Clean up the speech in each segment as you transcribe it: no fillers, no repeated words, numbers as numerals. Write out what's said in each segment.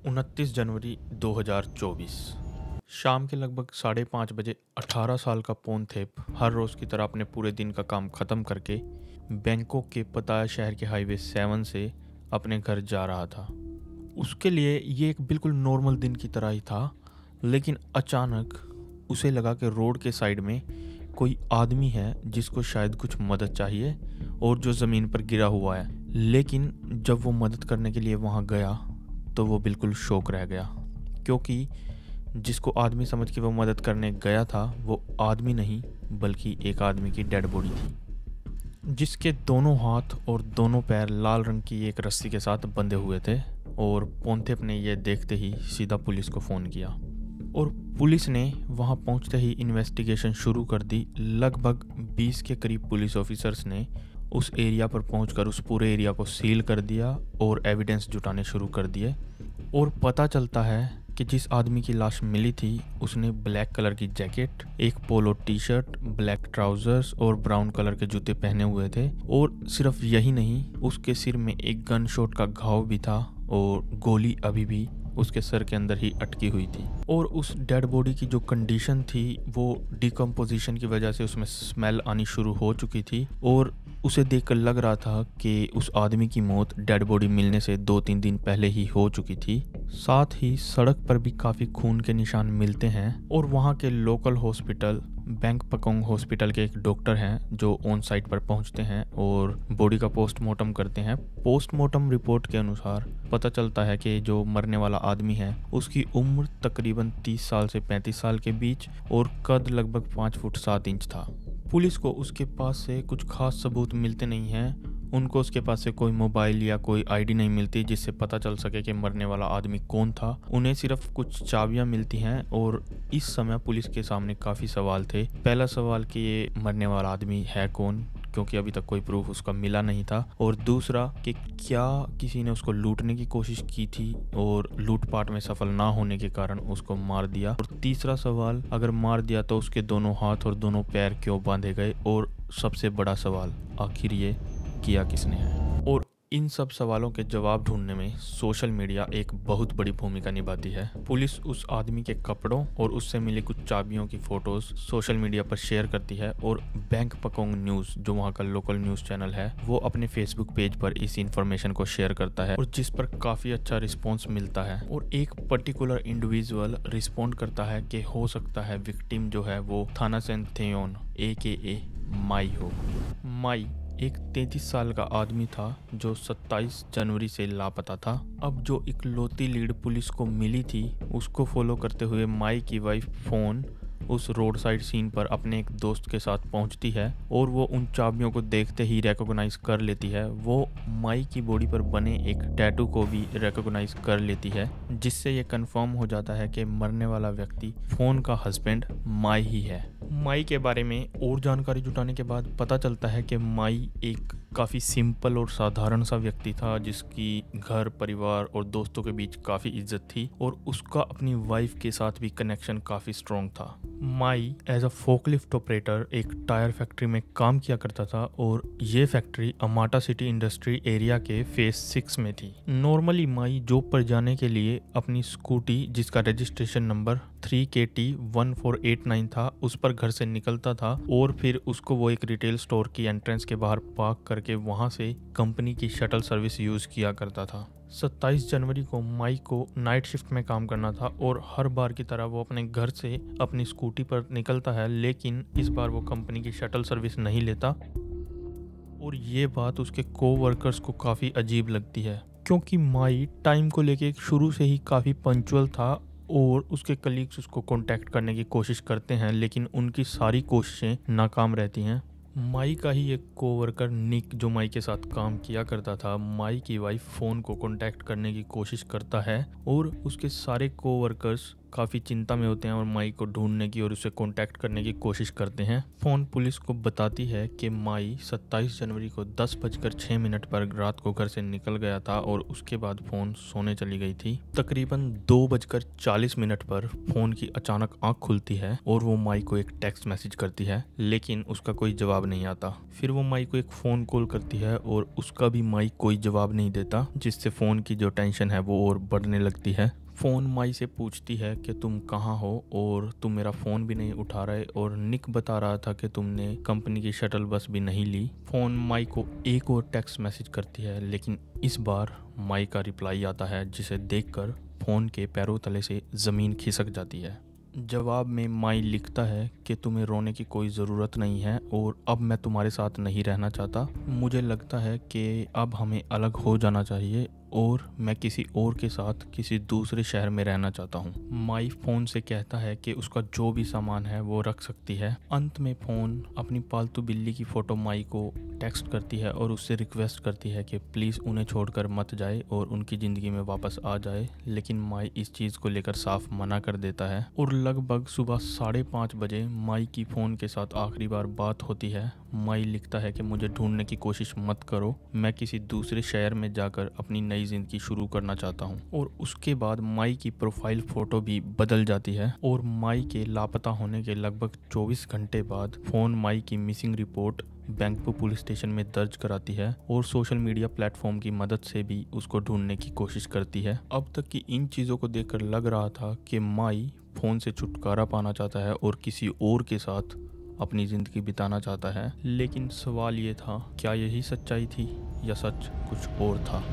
29 जनवरी 2024 शाम के लगभग 5:30 बजे 18 साल का पोंथेप हर रोज़ की तरह अपने पूरे दिन का काम ख़त्म करके बैंकॉक के पताया शहर के हाईवे 7 से अपने घर जा रहा था। उसके लिए ये एक बिल्कुल नॉर्मल दिन की तरह ही था, लेकिन अचानक उसे लगा कि रोड के साइड में कोई आदमी है जिसको शायद कुछ मदद चाहिए और जो ज़मीन पर गिरा हुआ है। लेकिन जब वो मदद करने के लिए वहाँ गया तो वो बिल्कुल शॉक रह गया, क्योंकि जिसको आदमी समझ के वो मदद करने गया था वो आदमी नहीं बल्कि एक आदमी की डेड बॉडी थी, जिसके दोनों हाथ और दोनों पैर लाल रंग की एक रस्सी के साथ बंधे हुए थे। और पोंथेप ने यह देखते ही सीधा पुलिस को फ़ोन किया और पुलिस ने वहां पहुंचते ही इन्वेस्टिगेशन शुरू कर दी। लगभग 20 के करीब पुलिस ऑफिसर्स ने उस एरिया पर पहुंचकर उस पूरे एरिया को सील कर दिया और एविडेंस जुटाने शुरू कर दिए। और पता चलता है कि जिस आदमी की लाश मिली थी उसने ब्लैक कलर की जैकेट, एक polo T shirt, black trousers और ब्राउन कलर के जूते पहने हुए थे। और सिर्फ यही नहीं, उसके सिर में एक गन शॉट का घाव भी था और गोली अभी भी उसके सर के अंदर ही अटकी हुई थी। और उस डेड बॉडी की जो कंडीशन थी वो डिकम्पोजिशन की वजह से उसमें स्मेल आनी शुरू हो चुकी थी और उसे देखकर लग रहा था कि उस आदमी की मौत डेड बॉडी मिलने से 2-3 दिन पहले ही हो चुकी थी। साथ ही सड़क पर भी काफ़ी खून के निशान मिलते हैं और वहाँ के लोकल हॉस्पिटल बैंकपकोंग हॉस्पिटल के एक डॉक्टर हैं जो ऑन साइट पर पहुंचते हैं और बॉडी का पोस्टमार्टम करते हैं। पोस्टमार्टम रिपोर्ट के अनुसार पता चलता है कि जो मरने वाला आदमी है उसकी उम्र तकरीबन 30 साल से 35 साल के बीच और कद लगभग 5 फुट 7 इंच था। पुलिस को उसके पास से कुछ खास सबूत मिलते नहीं हैं। उनको उसके पास से कोई मोबाइल या कोई आईडी नहीं मिलती जिससे पता चल सके कि मरने वाला आदमी कौन था। उन्हें सिर्फ कुछ चाबियां मिलती हैं और इस समय पुलिस के सामने काफ़ी सवाल थे। पहला सवाल कि ये मरने वाला आदमी है कौन, क्योंकि अभी तक कोई प्रूफ उसका मिला नहीं था। और दूसरा कि क्या किसी ने उसको लूटने की कोशिश की थी और लूटपाट में सफल ना होने के कारण उसको मार दिया। और तीसरा सवाल, अगर मार दिया तो उसके दोनों हाथ और दोनों पैर क्यों बांधे गए। और सबसे बड़ा सवाल, आखिर ये किया किसने है। और इन सब सवालों के जवाब ढूंढने में सोशल मीडिया एक बहुत बड़ी भूमिका निभाती है। पुलिस उस आदमी के कपड़ों और उससे मिली कुछ चाबियों की फोटोज सोशल मीडिया पर शेयर करती है और बैंकपकोंग न्यूज़, जो वहाँ का लोकल न्यूज़ चैनल है, वो अपने फेसबुक पेज पर इस इंफॉर्मेशन को शेयर करता है और जिस पर काफ़ी अच्छा रिस्पॉन्स मिलता है। और एक पर्टिकुलर इंडिविजुअल रिस्पॉन्ड करता है कि हो सकता है विक्टिम जो है वो थानासेन थेयोन AKA माई हो। माई एक 33 साल का आदमी था जो 27 जनवरी से लापता था। अब जो इकलौती लीड पुलिस को मिली थी उसको फॉलो करते हुए माई की वाइफ फोन उस रोड साइड सीन पर अपने एक दोस्त के साथ पहुंचती है और वो उन चाबियों को देखते ही रिकॉग्नाइज कर लेती है। वो माई की बॉडी पर बने एक टैटू को भी रिकॉग्नाइज कर लेती है, जिससे ये कंफर्म हो जाता है कि मरने वाला व्यक्ति फोन का हस्बैंड माई ही है। माई के बारे में और जानकारी जुटाने के बाद पता चलता है कि माई एक काफ़ी सिंपल और साधारण सा व्यक्ति था जिसकी घर, परिवार और दोस्तों के बीच काफ़ी इज्जत थी और उसका अपनी वाइफ के साथ भी कनेक्शन काफ़ी स्ट्रॉन्ग था। My as a forklift operator एक टायर फैक्ट्री में काम किया करता था और ये factory Amata City industry area के फेज 6 में थी। नॉर्मली माई जॉब पर जाने के लिए अपनी स्कूटी, जिसका रजिस्ट्रेशन नंबर 3KT1489 था, उस पर घर से निकलता था और फिर उसको वो एक रिटेल स्टोर की एंट्रेंस के बाहर पार्क करके वहां से कंपनी की शटल सर्विस यूज किया करता था। 27 जनवरी को माई को नाइट शिफ्ट में काम करना था और हर बार की तरह वो अपने घर से अपनी स्कूटी पर निकलता है, लेकिन इस बार वो कंपनी की शटल सर्विस नहीं लेता। और ये बात उसके कोवर्कर्स को काफ़ी अजीब लगती है, क्योंकि माई टाइम को लेके शुरू से ही काफ़ी पंक्चुअल था और उसके कलीग्स उसको कांटेक्ट करने की कोशिश करते हैं, लेकिन उनकी सारी कोशिशें नाकाम रहती हैं। माई का ही एक कोवर्कर निक, जो माई के साथ काम किया करता था, माई की वाइफ फ़ोन को कांटेक्ट करने की कोशिश करता है और उसके सारे कोवर्कर्स काफ़ी चिंता में होते हैं और माई को ढूंढने की और उसे कांटेक्ट करने की कोशिश करते हैं। फ़ोन पुलिस को बताती है कि माई 27 जनवरी को 10:06 पर रात को घर से निकल गया था और उसके बाद फ़ोन सोने चली गई थी। तकरीबन 2:40 पर फ़ोन की अचानक आंख खुलती है और वो माई को एक टेक्स्ट मैसेज करती है, लेकिन उसका कोई जवाब नहीं आता। फिर वो माई को एक फ़ोन कॉल करती है और उसका भी माई कोई जवाब नहीं देता, जिससे फ़ोन की जो टेंशन है वो और बढ़ने लगती है। फ़ोन माई से पूछती है कि तुम कहाँ हो और तुम मेरा फ़ोन भी नहीं उठा रहे, और निक बता रहा था कि तुमने कंपनी की शटल बस भी नहीं ली। फ़ोन माई को एक और टेक्स्ट मैसेज करती है, लेकिन इस बार माई का रिप्लाई आता है जिसे देखकर फ़ोन के पैरों तले से ज़मीन खिसक जाती है। जवाब में माई लिखता है कि तुम्हें रोने की कोई ज़रूरत नहीं है और अब मैं तुम्हारे साथ नहीं रहना चाहता। मुझे लगता है कि अब हमें अलग हो जाना चाहिए और मैं किसी और के साथ किसी दूसरे शहर में रहना चाहता हूँ। माई फ़ोन से कहता है कि उसका जो भी सामान है वो रख सकती है। अंत में फ़ोन अपनी पालतू बिल्ली की फ़ोटो माई को टेक्स्ट करती है और उससे रिक्वेस्ट करती है कि प्लीज़ उन्हें छोड़कर मत जाए और उनकी ज़िंदगी में वापस आ जाए, लेकिन माई इस चीज़ को लेकर साफ मना कर देता है। और लगभग सुबह 5:30 बजे माई की फ़ोन के साथ आखिरी बार बात होती है। माई लिखता है कि मुझे ढूंढने की कोशिश मत करो, मैं किसी दूसरे शहर में जाकर अपनी नई ज़िंदगी शुरू करना चाहता हूँ। और उसके बाद माई की प्रोफाइल फ़ोटो भी बदल जाती है और माई के लापता होने के लगभग 24 घंटे बाद फ़ोन माई की मिसिंग रिपोर्ट बैंकपो पुलिस स्टेशन में दर्ज कराती है और सोशल मीडिया प्लेटफॉर्म की मदद से भी उसको ढूंढने की कोशिश करती है। अब तक की इन चीज़ों को देखकर लग रहा था कि माई फ़ोन से छुटकारा पाना चाहता है और किसी और के साथ अपनी ज़िंदगी बिताना चाहता है, लेकिन सवाल ये था, क्या यही सच्चाई थी या सच कुछ और था?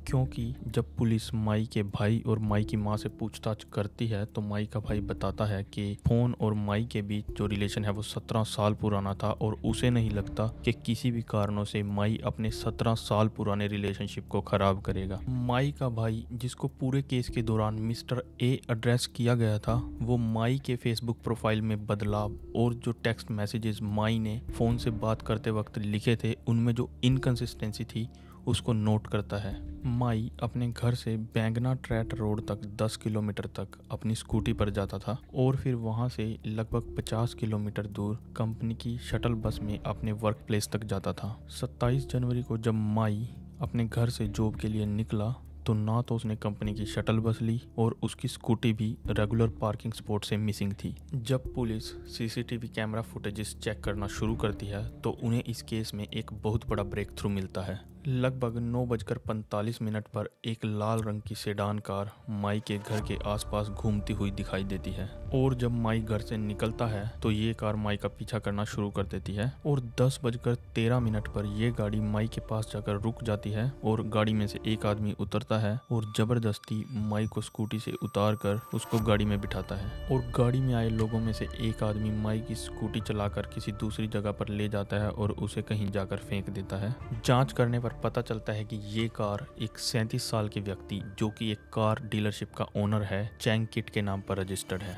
क्योंकि जब पुलिस माई के भाई और माई की माँ से पूछताछ करती है तो माई का भाई बताता है कि फ़ोन और माई के बीच जो रिलेशन है वो 17 साल पुराना था और उसे नहीं लगता कि किसी भी कारणों से माई अपने 17 साल पुराने रिलेशनशिप को ख़राब करेगा। माई का भाई, जिसको पूरे केस के दौरान मिस्टर ए एड्रेस किया गया था, वो माई के फेसबुक प्रोफाइल में बदलाव और जो टेक्स्ट मैसेजेस माई ने फ़ोन से बात करते वक्त लिखे थे उनमें जो इनकन्सिस्टेंसी थी उसको नोट करता है। माई अपने घर से बैंगना ट्रैट रोड तक 10 किलोमीटर तक अपनी स्कूटी पर जाता था और फिर वहां से लगभग 50 किलोमीटर दूर कंपनी की शटल बस में अपने वर्क प्लेस तक जाता था। 27 जनवरी को जब माई अपने घर से जॉब के लिए निकला तो ना तो उसने कंपनी की शटल बस ली और उसकी स्कूटी भी रेगुलर पार्किंग स्पॉट से मिसिंग थी। जब police CCTV camera footages check करना शुरू करती है तो उन्हें इस केस में एक बहुत बड़ा ब्रेक थ्रू मिलता है। लगभग 9:45 पर एक लाल रंग की सेडान कार माई के घर के आसपास घूमती हुई दिखाई देती है और जब माई घर से निकलता है तो ये कार माई का पीछा करना शुरू कर देती है और 10:13 पर यह गाड़ी माई के पास जाकर रुक जाती है और गाड़ी में से एक आदमी उतरता है और जबरदस्ती माई को स्कूटी से उतार कर उसको गाड़ी में बिठाता है और गाड़ी में आए लोगों में से एक आदमी माई की स्कूटी चलाकर किसी दूसरी जगह पर ले जाता है और उसे कहीं जाकर फेंक देता है। जांच करने पर पता चलता है कि ये कार एक 37 साल के व्यक्ति, जो कि एक कार डीलरशिप का ओनर है, चैंग किट के नाम पर रजिस्टर्ड है।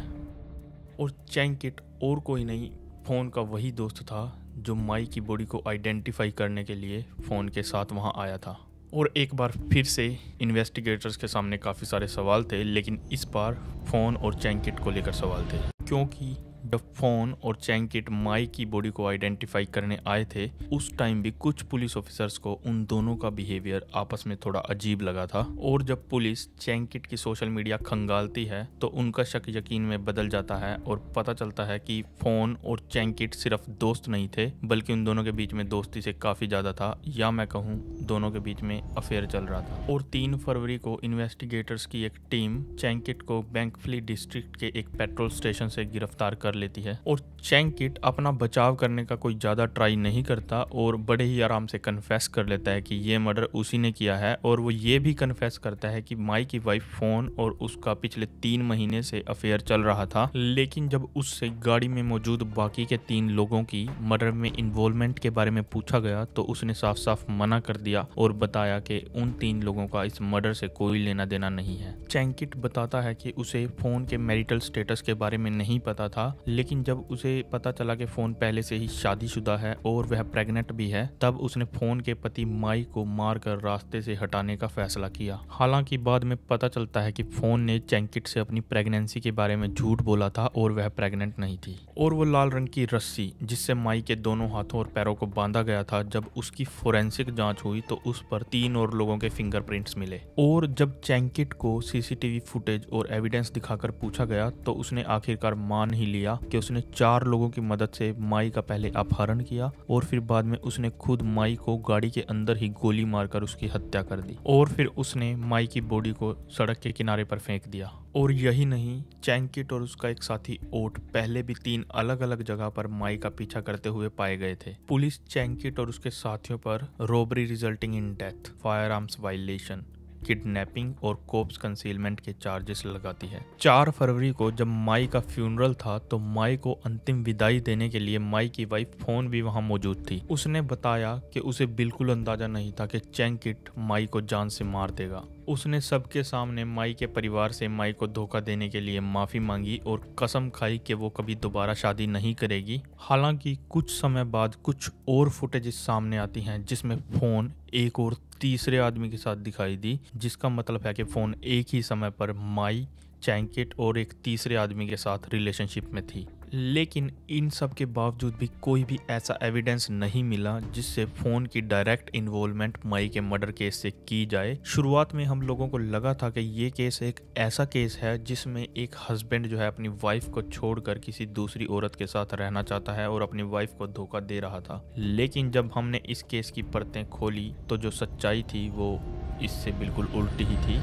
और चैंग किट और कोई नहीं, फ़ोन का वही दोस्त था जो माई की बॉडी को आइडेंटिफाई करने के लिए फ़ोन के साथ वहां आया था। और एक बार फिर से इन्वेस्टिगेटर्स के सामने काफ़ी सारे सवाल थे, लेकिन इस बार फ़ोन और चैंग किट को लेकर सवाल थे, क्योंकि जब फ़ोन और चैंग किट माई की बॉडी को आइडेंटिफाई करने आए थे उस टाइम भी कुछ पुलिस ऑफिसर्स को उन दोनों का बिहेवियर आपस में थोड़ा अजीब लगा था। और जब पुलिस चैंग किट की सोशल मीडिया खंगालती है तो उनका शक यकीन में बदल जाता है और पता चलता है कि फ़ोन और चैंग किट सिर्फ दोस्त नहीं थे, बल्कि उन दोनों के बीच में दोस्ती से काफ़ी ज़्यादा था, या मैं कहूँ दोनों के बीच में अफेयर चल रहा था। और 3 फरवरी को इन्वेस्टिगेटर्स की एक टीम चैंग किट को बैंकफली डिस्ट्रिक्ट के एक पेट्रोल स्टेशन से गिरफ्तार कर लेती है और चैंग किट अपना बचाव करने का कोई ज़्यादा ट्राई नहीं करता और बड़े ही आराम से कन्फेस कर लेता है कि ये मर्डर उसी ने किया है। और वो ये भी कन्फेस करता है कि माई की वाइफ फ़ोन और उसका पिछले 3 महीने से अफेयर चल रहा था, लेकिन जब उससे गाड़ी में मौजूद बाकी के 3 लोगों की मर्डर में इन्वॉल्वमेंट के बारे में पूछा गया तो उसने साफ साफ मना कर दिया और बताया कि उन 3 लोगों का इस मर्डर से कोई लेना देना नहीं है। चैंग किट बताता है कि उसे फ़ोन के मैरिटल स्टेटस के बारे में नहीं पता था लेकिन जब उसे पता चला कि फ़ोन पहले से ही शादीशुदा है और वह प्रेग्नेंट भी है, तब उसने फ़ोन के पति माई को मारकर रास्ते से हटाने का फैसला किया। हालांकि बाद में पता चलता है कि फ़ोन ने चैंकिट से अपनी प्रेगनेंसी के बारे में झूठ बोला था और वह प्रेग्नेंट नहीं थी। और वो लाल रंग की रस्सी जिससे माई के दोनों हाथों और पैरों को बांधा गया था, जब उसकी फोरेंसिक जांच हुई तो उस पर 3 और लोगों के फिंगरप्रिंट्स मिले। और जब चैंकिट को सीसीटीवी फुटेज और एविडेंस दिखाकर पूछा गया तो उसने आखिरकार मान ही लिया कि उसने 4 लोगों की मदद से माई का पहले अपहरण किया और फिर बाद में उसने खुद माई को गाड़ी के अंदर ही गोली मारकर उसकी हत्या कर दी और फिर उसने माई की बॉडी को सड़क के किनारे पर फेंक दिया। और यही नहीं, चैंकिट और उसका एक साथी ओट पहले भी 3 अलग अलग जगह पर माई का पीछा करते हुए पाए गए थे। पुलिस चैंकिट और उसके साथियों पर robbery resulting in death, fire arms violation, kidnapping और कोर्प्स कंसीलमेंट के चार्जेस लगाती है। 4 फरवरी को जब माई का फ्यूनरल था तो माई को अंतिम विदाई देने के लिए माई की वाइफ फोन भी वहां मौजूद थी। उसने बताया कि उसे बिल्कुल अंदाजा नहीं था कि चैंकिट माई को जान से मार देगा। उसने सबके सामने माई के परिवार से माई को धोखा देने के लिए माफी मांगी और कसम खाई कि वो कभी दोबारा शादी नहीं करेगी। हालांकि कुछ समय बाद कुछ और फुटेजेस सामने आती हैं जिसमें फोन एक और तीसरे आदमी के साथ दिखाई दी, जिसका मतलब है कि फोन एक ही समय पर माई, चैंकिट और एक तीसरे आदमी के साथ रिलेशनशिप में थी। लेकिन इन सब के बावजूद भी कोई भी ऐसा एविडेंस नहीं मिला जिससे फोन की डायरेक्ट इन्वॉल्वमेंट माई के मर्डर केस से की जाए। शुरुआत में हम लोगों को लगा था कि ये केस एक ऐसा केस है जिसमें एक हस्बैंड जो है अपनी वाइफ को छोड़कर किसी दूसरी औरत के साथ रहना चाहता है और अपनी वाइफ को धोखा दे रहा था। लेकिन जब हमने इस केस की परतें खोली तो जो सच्चाई थी वो इससे बिल्कुल उल्टी ही थी।